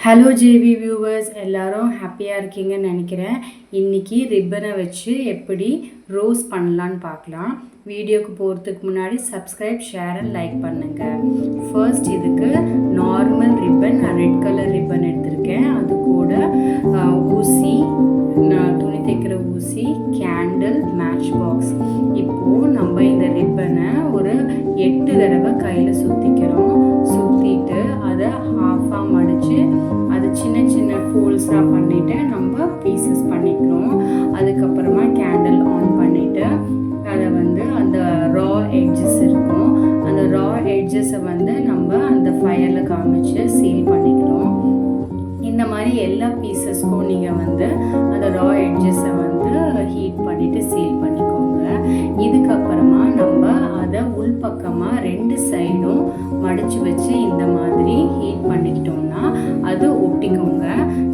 Hello JV viewers, எல்லோரும் ஹாப்பியாக இருக்கீங்கன்னு நினைக்கிறேன். இன்றைக்கி ரிப்பனை வச்சு எப்படி ரோஸ் பண்ணலான்னு பார்க்கலாம். வீடியோக்கு போகிறதுக்கு முன்னாடி சப்ஸ்கிரைப், ஷேர் அண்ட் லைக் பண்ணுங்கள். ஃபர்ஸ்ட் இதுக்கு நார்மல் ரிப்பன், நான் ரெட் கலர் ரிப்பன் எடுத்திருக்கேன். அது கூட ஊசி, நான் துணி தைக்கிற ஊசி, கேண்டில், மேட்ச் பாக்ஸ். இப்போது நம்ம இந்த ரிப்பனை ஒரு 8 தடவை கையில் சுற்றிக்கிறோம். சுற்றிட்டு அதை ஹாஃபாக மடித்து அது சின்ன சின்ன ஃபோல்ட்ஸாக பண்ணிவிட்டு நம்ம பீசஸ் பண்ணிக்கிறோம். அதுக்கப்புறமா கேண்டில் ஆன் பண்ணிவிட்டு அதை அந்த ரா எட்ஜஸ் இருக்கும், அந்த ரா எட்ஜஸை நம்ம அந்த ஃபயரில் காமிச்சு சீல் பண்ணிக்கிறோம். இந்த மாதிரி எல்லா பீசஸ்க்கும் நீங்கள் அந்த ரா எட்ஜஸை ஹீட் பண்ணிவிட்டு சீல் பண்ணிக்கோங்க. இதுக்கப்புறமா நம்ம அதை உள்பக்கமாக 2 சைடும் மடித்து வச்சு இந்த மாதிரி ஹீட் பண்ணிக்கிட்டோம்னா அது ஒட்டிக்கோங்க.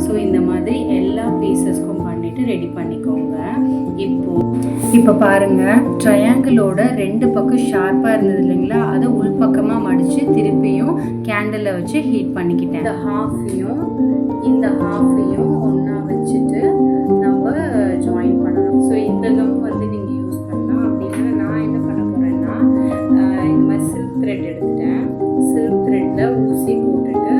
ஸோ இந்த மாதிரி எல்லா பீசஸ்க்கும் பண்ணிவிட்டு ரெடி பண்ணிக்கோங்க. இப்போ பாருங்கள், ட்ரையாங்கிளோட 2 பக்கம் ஷார்ப்பாக இருந்தது இல்லைங்களா, அதை உள்பக்கமாக மடித்து திருப்பியும் கேண்டிலை வச்சு ஹீட் பண்ணிக்கிட்டேன். இந்த ஹாஃபையும் ஒன்றா வச்சுட்டு நம்ம ஜாயின் பண்ணணும். ஸோ இந்த கம் நீங்கள் யூஸ் பண்ணலாம். அப்படின்னா நான் என்ன பண்ண போகிறேன்னா, இந்த மாதிரி சில்க் த்ரெட் எடுத்துட்டேன். சில்க் த்ரெட்டில் ஊசி போட்டுட்டு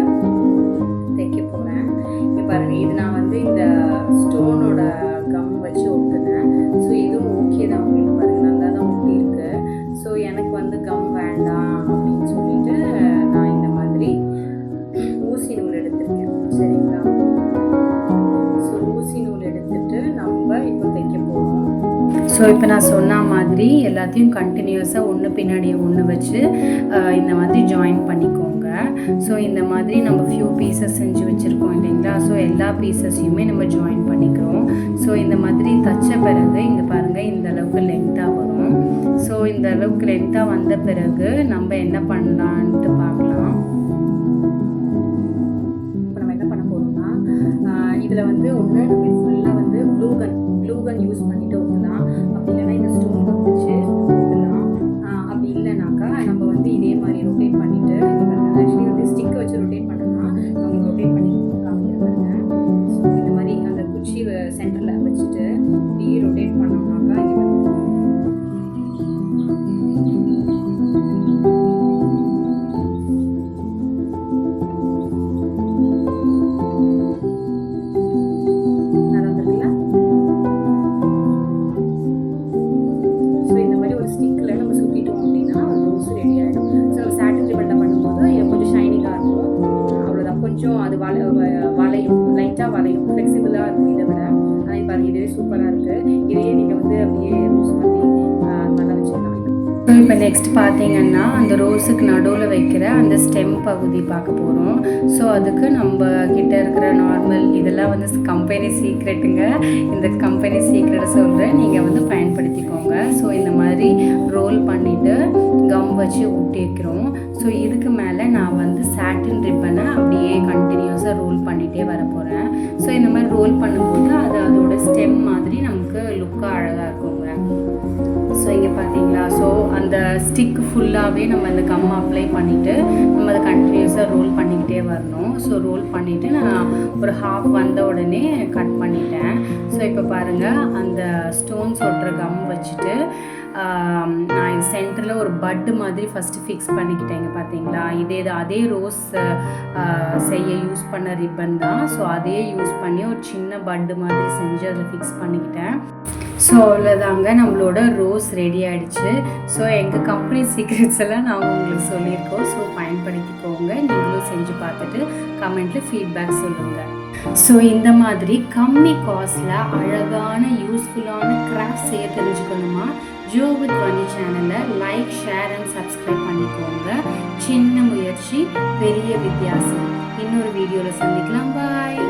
தைக்க போகிறேன். இப்போ பாருங்கள், இது நான் இந்த ஸ்டோனோட கம் வச்சு ஒட்டுனேன். ஸோ இதுவும் ஓகே தான், உங்களுக்கு பாருங்கள் நல்லா தான் ஒட்டியிருக்கு. ஸோ எனக்கு கம் வேண்டாம் அப்படின்னு சொல்லிட்டு நான் இந்த மாதிரி ஊசி நூல் எடுத்திருக்கேன். சரிங்களா? ஸோ ஊசி நூல் எடுத்துட்டு நம்ம இப்போ தைக்க போகிறோம். ஸோ இப்போ நான் சொன்ன மாதிரி எல்லாத்தையும் கண்டினியூஸாக ஒன்று பின்னாடி ஒன்று வச்சு இந்த மாதிரி ஜாயின் பண்ணிக்கோங்க. ஸோ இந்த மாதிரி நம்ம ஃபியூ பீசஸ் செஞ்சு வச்சுருக்கோம் இல்லைங்களா, ஸோ எல்லா பீசஸையுமே நம்ம ஜாயின் பண்ணிக்கிறோம். ஸோ இந்த மாதிரி தைச்ச பிறகு இங்கே பாருங்கள், இந்த அளவுக்கு லென்த்தாக வரும். ஸோ இந்த அளவுக்கு லென்த்தாக வந்த பிறகு நம்ம என்ன பண்ணலான்ட்டு பார்க்கலாம். இப்போ நம்ம என்ன பண்ண போகிறோம்னா, இதில் ஒன்று நம்ம ஃபுல்லாக ப்ளூ கன் யூஸ் பண்ணிட்டு ஒட்டலாம். அப்படி இல்லைன்னா இந்த ஸ்டோன் கன் வச்சு ஒட்டலாம். அப்படி இல்லைனாக்கா நம்ம இதே மாதிரி ரொட்டேட் பண்ணிவிட்டு, ஆக்சுவலி ஸ்டிக்கை வச்சு ரொட்டேட் பண்ணோம்னா நம்ம ரொட்டேட் பண்ணி காமிக்கிறேன். ஸோ இந்த மாதிரி அந்த குச்சி சென்டரில் வச்சுட்டு இப்படி ரொட்டேட் பண்ணோம்னாக்கா இது வளையும், லைட்டாக வளையும், ஃப்ளெக்சிபிளாக இருக்கும் இதை விட. ஆனால் இப்போ இதுவே சூப்பராக இருக்குது. இதையே நீங்கள் அப்படியே ரோஸ் பண்ணி நல்லா வச்சுக்கலாம். ஸோ இப்போ நெக்ஸ்ட் பார்த்தீங்கன்னா, அந்த ரோஸுக்கு நடுவில் வைக்கிற அந்த ஸ்டெம் பகுதி பார்க்க போகிறோம். ஸோ அதுக்கு நம்ம கிட்ட இருக்கிற நார்மல் இதெல்லாம் கம்பெனி சீக்ரெட்டுங்க. இந்த கம்பெனி சீக்ரெட்டை சொல்கிறேன், நீங்கள் பயன்படுத்திக்கோங்க. ஸோ இந்த மாதிரி ரோல் பண்ணிவிட்டு கம் வச்சு ஒட்டி வைக்கிறோம். ஸோ இதுக்கு மேலே நான் சாட்டின் ரிப்பனை அப்படியே கண்டினியூஸாக ரோல் பண்ணிகிட்டே வர போகிறேன். ஸோ இந்த மாதிரி ரோல் பண்ணும்போது அது அதோட ஸ்டெம் மாதிரி நமக்கு லுக்காக அழகாக இருக்குங்க. ஸோ இங்கே பார்த்தீங்களா, ஸோ அந்த ஸ்டிக் ஃபுல்லாகவே நம்ம அந்த கம் அப்ளை பண்ணிவிட்டு நம்ம அதை கண்டினியூஸாக ரோல் பண்ணிக்கிட்டே வரணும். ஸோ ரோல் பண்ணிவிட்டு நான் ஒரு ஹாஃப் வந்த உடனே கட் பண்ணிட்டேன். ஸோ இப்போ பாருங்கள், அந்த ஸ்டோன்ஸ் ஒட்டுற கம் வச்சுட்டு நான் இது சென்டரில் ஒரு பட்டு மாதிரி ஃபஸ்ட்டு ஃபிக்ஸ் பண்ணிக்கிட்டேங்க. பார்த்தீங்களா, அதே ரோஸ் செய்ய யூஸ் பண்ண ரிப்பன் தான். ஸோ அதே யூஸ் பண்ணி ஒரு சின்ன பட்டு மாதிரி செஞ்சு அதில் ஃபிக்ஸ் பண்ணிக்கிட்டேன். ஸோ அவ்வளோதாங்க, நம்மளோட ரோஸ் ரெடி ஆகிடுச்சு. ஸோ எங்கள் கம்பெனி சீக்ரெட்ஸ் எல்லாம் நாங்கள் உங்களுக்கு சொல்லியிருக்கோம். ஸோ பயன்படுத்திக்கோங்க. நீங்களும் செஞ்சு பார்த்துட்டு கமெண்ட்டில் ஃபீட்பேக் சொல்லுங்கள். ஸோ இந்த மாதிரி கம்மி காஸ்டில் அழகான யூஸ்ஃபுல்லான கிராஃப்ட் செய்ய தெரிஞ்சுக்கணுமா, ஜோ வித் வனி சேனலை லைக், ஷேர் அண்ட் சப்ஸ்கிரைப் பண்ணிக்கோங்க. சின்ன முயற்சி, பெரிய வித்தியாசம். இன்னொரு வீடியோவில் சந்திக்கலாம். பாய்.